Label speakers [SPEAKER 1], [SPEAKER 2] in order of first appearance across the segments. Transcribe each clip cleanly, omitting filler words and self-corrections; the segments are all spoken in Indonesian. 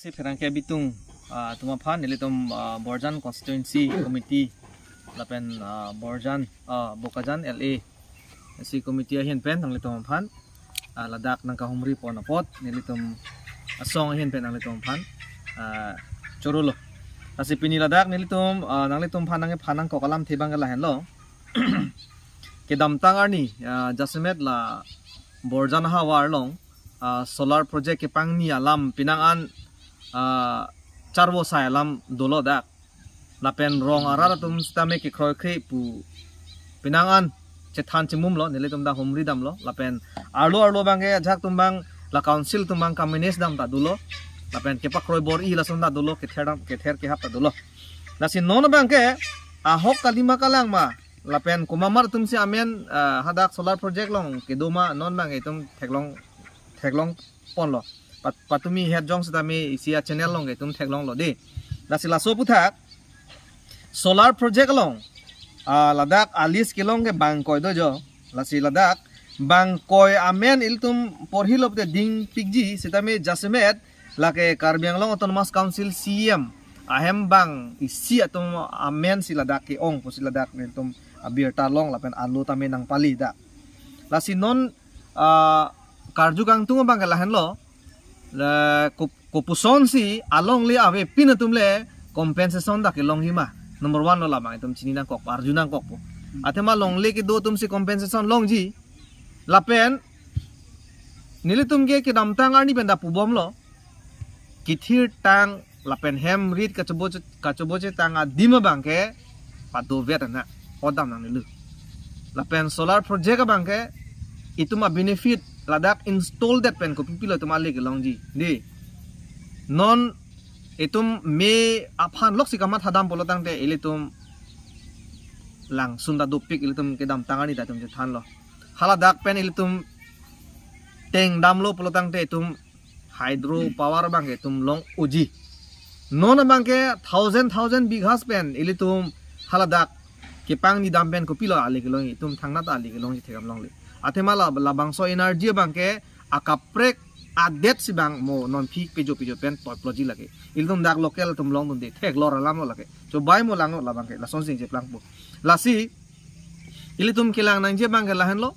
[SPEAKER 1] si Perangke Bitung tumapan nilitom Borjan Constituency Committee lapen Borjan Bokajan LA si committee ahin pen ang litom pan ladak ng kahumri po na pot nilitom asong ahin pen ang litom pan churulo kasi piniladak nilitom nang litom pan ang panang ko kalam tibang galahen lo kedamtang arni jasimet la Borjan hawar long solar project ke pang ni alam pinangan charwo sai alam dolo dak lapen rong arara tum stame ke kroy kre pu pinangan chethan chimum lo nilitum da humri dam lo lapen arlo bange jak tumbang la council tumbang kamines dam ta dulo lapen ke pak kroy bor i la sonda dulo ke ther ke hap ta dulo lasin non bangke ahok kalima kalang ma lapen kumamar tum si amen hadak solar project long ke doma non bang itum theklong pon lo patumi head jong sedami isia channel long itum theklong lo de lasila so puthak solar project long ladak alis kilong ke bangkoy do jo lasi ladak bangkoy amen iltum porhilop te ding pigji sedami jasmet lake karbiang long autonomous council CM ahem bang isi atum amen siladak ke ong posiladak niltum abir talong lapen alu tame nang pali da lasi non karjugang tungo bang kalahan lo la kupuson si along li ave pinatum le compensation da ke long hima number 1 lo lamang itum chininang kok arjunang kok po atema long le ke do tum si compensation long ji lapen nilitum ke damtang arni penda pubom lo kithir tang lapen hem rit kachoboche tang adima bangke padu vetana odam nang nilu lapen solar project bangke ituma benefit ladak install that pen ko pipilo tumali ke longji di non itum me aphan lok sikamat hadam polotang te ilitum lang sunda dupik ilitum ke dam tangani datum je than lo haladak pen ilitum teng dam lo polotang te itum hydro power bang itum long uji non bangke 1000 bighas pen ilitum haladak kepang ni dam pen ko pilo ali ke long itum thangna ta ali ke long ji thegam long le atema labangso energy bangke akaprek adet si bang mo non phik pejo pen toploji lage iltum dak local tum long dun de thek lor alam lo lage so bai mo lang la bangke la son sing je plang bo lasi ilitum kilang nang je bangke lahan lo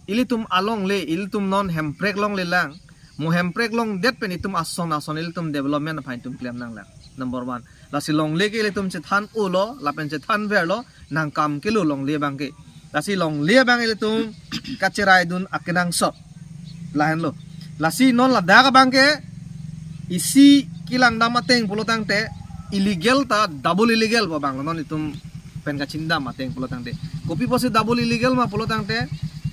[SPEAKER 1] ilitum along le ilitum non hemprek long le lang mo hemprek long det pen itum ason ilitum development phain tum claim nang lang number 1 lasi long le ke ilitum che than u lo la pen che than ver lo nang kam ke lo long le bangke lasi long le bang ilitum kacerai dun akenang sop lahan lo lasi non la daga bangke isi kilang damateng pulotang te illegal ta double illegal ba bang non itum pen ka chinda mateng pulotang te kopi posi double illegal ma pulotang te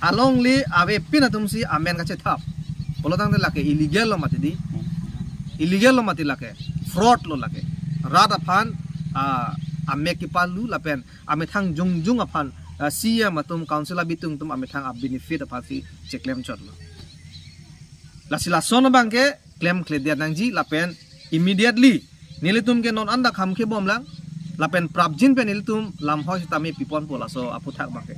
[SPEAKER 1] along li ave pinatum si amen ka che thap pulotang te lake illegal lo mati di illegal lo mati lake fraud lo lake rada phan ame ki palu lapen ame thang jung aphan sia matum council bitung tum ame thang benefit apasi cheklem chot lo lasila sono bangke claim klediat nangji lapen immediately nilitum ke non anda kham ke bom lang lapen prabjin pen nilitum lam hoi tami pipon pola so aputhak bangke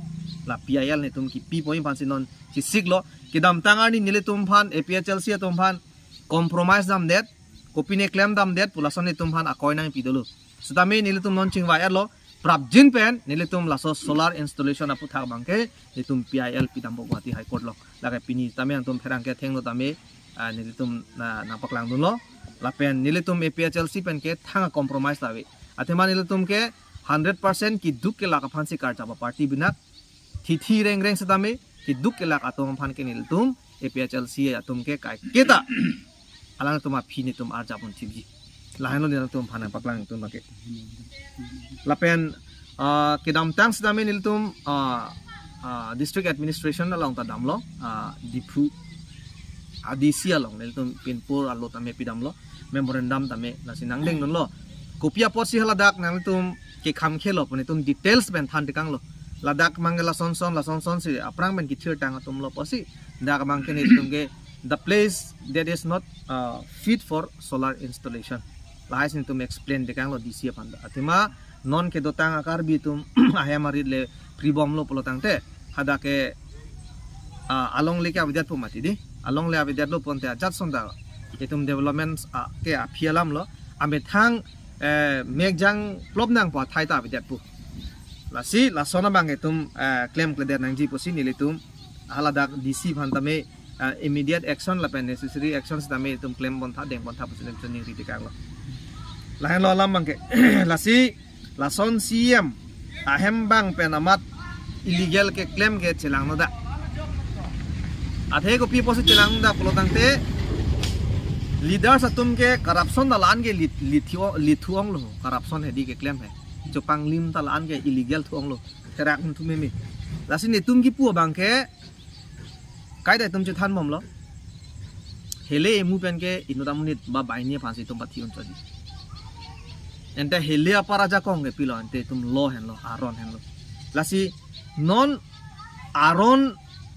[SPEAKER 1] la PIL nitum ki pi point pansi non si siglo kidam tangar ni nilitum phan APHL sia tum phan compromise dam det kopine claim dam det pula son nitum phan akoi nang pidulu sutami nilitum non chingwa lo prabjin pen nilitum laso solar installation aputhak bangke nitum PIL pidam Guwahati High Court lo laga pini tami antum pherang ke thenglo tami nilitum na paklang dun lo lapen nilitum APHLC pen ke thanga compromise lawe athema nilitum ke 100% ki duk ke laka phansi kar jaba party binak thi reng setame ki duk ke lak atom phan ke nilitum APHLC atum ke kai keta alang tuma phini tum arja pun thibji lahano nilitum phana paklang tum make lapen kedam tang setame nilitum district administration along ta damlo dipu adisia long nilitum pinpur allo tame pidam lo memorandum tame nasinang deng non lo kopia posi haladak nalitum ke kham khelo punitum details ben than tikang lo ladak mangela son si aprang ben kithir tang atum lo posi dak mangke nilitum ke the place that is not fit for solar installation lahai sin tum explain dekang lo disia panda atima non ke dotang akar bitum ahemarit le pribom lo polotang te hadake along le ke avidat pumati di along le avidat lo ponte ajat sonda itum development ke aphialam lo ame thang megjang plop nang pa thai ta bidat pu lasi lasona bang itum claim kleder nang ji posi nilitum haladak DC bhantame immediate action la pen necessary actions tame itum claim bon tha deng bon tha posi training ri tikang lo lain lo lam bang ke lasi lason CM ahem bang penamat illegal ke claim ke chilang no da athe ko pi posi chilang da polotang te leader satum ke corruption da lan ke lithuang lo corruption he di ke claim hai chopang lim ta lan ke illegal thuang lo terak tu me me lasi ni tum ki pu bang ke kai da tum che than mom lo hele mu pen ke inoda munit ba baini phansi tum pathi un chodi ente hele apara ja kong ke pilo ente tum lo hen lo aron hen lo lasi non aron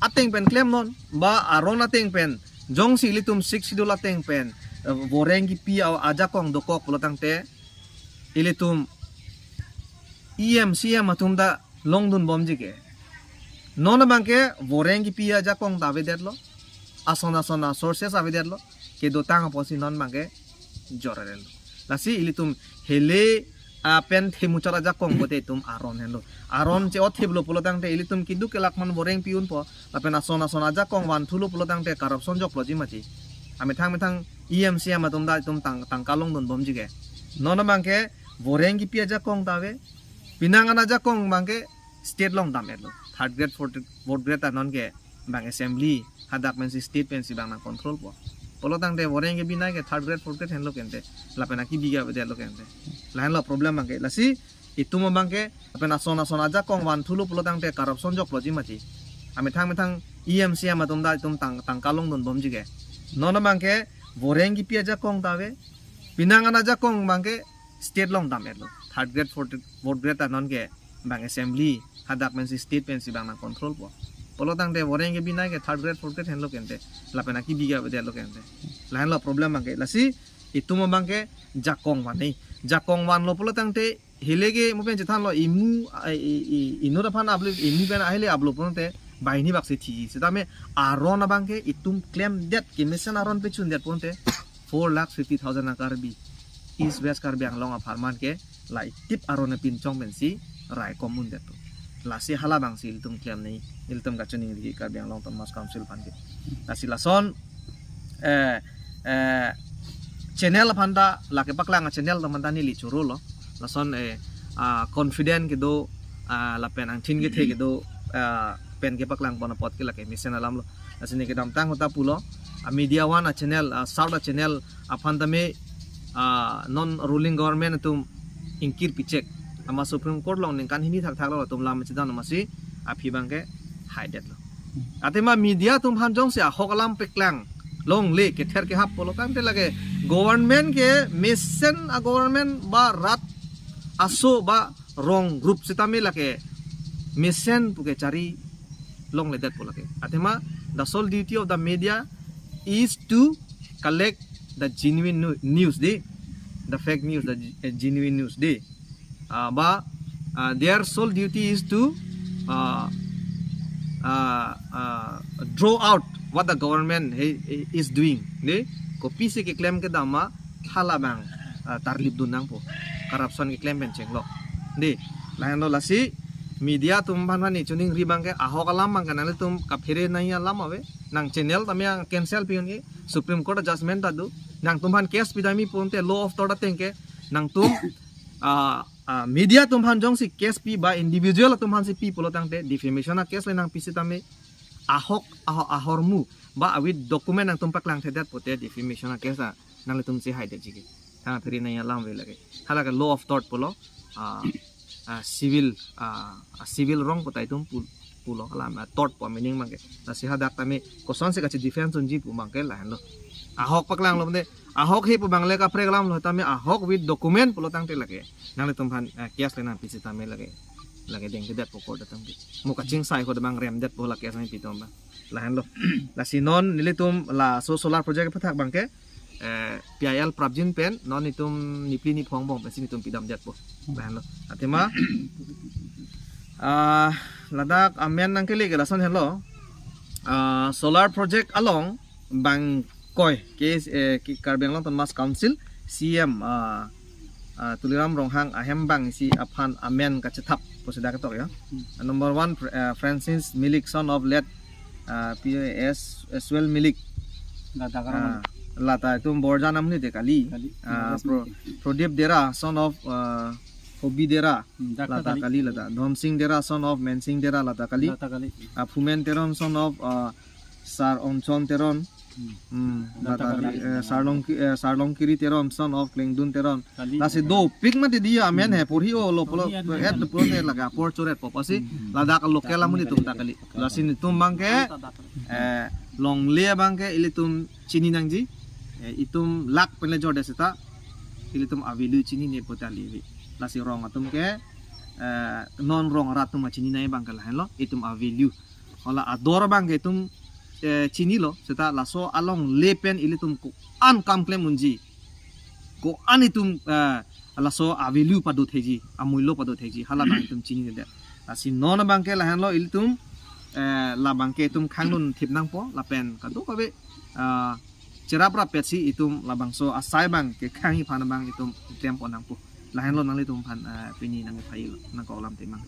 [SPEAKER 1] ateng pen claim non ba aron ateng pen jong si litum 6 dola teng pen boreng ki pi aja kong dokok polotang te ilitum EMCM atum da longdun bomji ke non bangke boreng ki pi aja kong dawe detlo asona sources ave detlo ke dotang posi non bangke jorel lasi ilitum hele pen themuchara ja kong bote tum aron helo aron che othiblo polotang te ilitum kidu ke lakman boreng piun po apen asona ja kong wan thulo polotang te corruption jok loji mati ame thang EMCM atum da tum tang kalong don bomji ke non bangke boreng ki pi aja kong dawe pinangana ja kong bangke state long dam etlo third grade fourth grade non ke bang assembly hadak men state pen si bang na control po polotang te boreng ke binai ke third grade fourth grade hen lo kente lapena ki biga bede lo kente lain lo problem bangke lasi itu mo bangke apena sona ja kong wan thulo polotang te corruption jok loji mati ame thang EMCM atum da tum tang kalong don bomji ke non bangke boreng ki pi aja kong dawe pinangana ja kong bangke state long dam etlo third grade fourth grade non ke bang assembly hadak men state pen si bang na control po polotang te boreng ke binai ke third grade fourth grade hen lo kente lapena ki biga bede lo kente lain lo problem bangke lasi itu mo bangke jakong wan lo polotang te hilege mo pen chethan lo imu inura phan ablu imu pen ahile ablu ponte baini bakse thi setame aron bangke itum claim that ke mission aron pe chun that ponte 4,50,000 akarbi east west karbi anglong farman ke lai tip aron pin chong ben si rai komun that lasi hala bang sil tum claim nei iltum ka chuning ri karbi anglong ton mas council phan ke lasi lason channel phanda lake paklang channel tamanda ni li churu lo lason confident ke do la pen ang thin ke the ke do pen ke paklang bona pot ke lake mission alam lo asini ke dam tang hota pulo media one channel south channel aphanda me non ruling government tum inkir pichek ama supreme court long ning kan hini thak lo tum lam chidan masi aphi bangke hide lo atema media tum hanjong se hokalam peklang long le ke ther ke hap polo kan te lage government ke mission a government ba rat aso ba wrong group sitame lage mission puke cari long le that polake atema the sole duty of the media is to collect the genuine news the fake news the genuine news their sole duty is to draw out what the government is doing kopi se ke claim ke dama hala bang tarlip dunang po corruption ke claim ben chenglo lain lo lasi media tum bhanani chuning ri bang ke aho kalam bang kanale tum kaphere nai alam ave nang channel tamya cancel pion ke supreme court judgment adu nang tum han case pidami ponte law of toda tengke nang tum media tum han jong si case pi ba individual tum han si pi polotang te defamation a case le nang pisi tame ahormu ba with document nang tum paklang thedat pote defamation a case nang le tum si hide jige ha thri nai alam ve lage hala ka law of tort polo civil wrong potai tum pulo alam tort po meaning mangke ta si hadak tame koson se ka defense unji pu mangke lahan lo ahok paklang lo de ahok he pu bangle ka pregram lo tame ahok with document pulo tang te lage nang le tum han case le nang pisi tame lage deng ke dat po ko datang ki mo ka ching sai ko de bang rem dat po la case nai pitom ba lahan lo la sinon nile tum la solar project phathak bangke PIL prabjin pen non itum nipli ni phong bong pesin itum pidam dat po lahan lo atema ladak amen nang kele gelason hello solar project along bang koi case ki Karbeng Long Mas Council CM tuliram ronghang ahem bang si aphan amen ka chetap posida katok ya. Number 1 Francis Milik son of late PAS Swell Milik lata itu borja namni de kali Prodip Dera son of Hobi Dera lata kali lata Dhom Singh Dera son of Men Singh Dera lata kali Fumen Teron son of Sar Onchon Teron Sarlong Kiri Teron son of Klingdun Teron lasi do pik mati dia amen he purhi o lo polo het lo polo laga por choret popasi lada ka lokal amuni tum takali lasi ni tum bangke long le bangke ilitum chini nangji itum lak penle jode seta ilitum avilu chini ne potali lasi rong atum ke non rong ratum chini nai bangkal hello itum avilu ola ador bangke itum chini lo seta laso along lepen ilitum ko an kamklem munji ko an itum laso avilu padu theji amullo padu theji hala bang itum chini de lasi non bangke la hello ilitum la bangke itum khangnun thipnang po la pen kadu kabe cerapra petsi itum labang so asai bang ke khangi phana bang itum tempo nang po lahen lo nang le tum phan pini nang phai nang ko lam te mang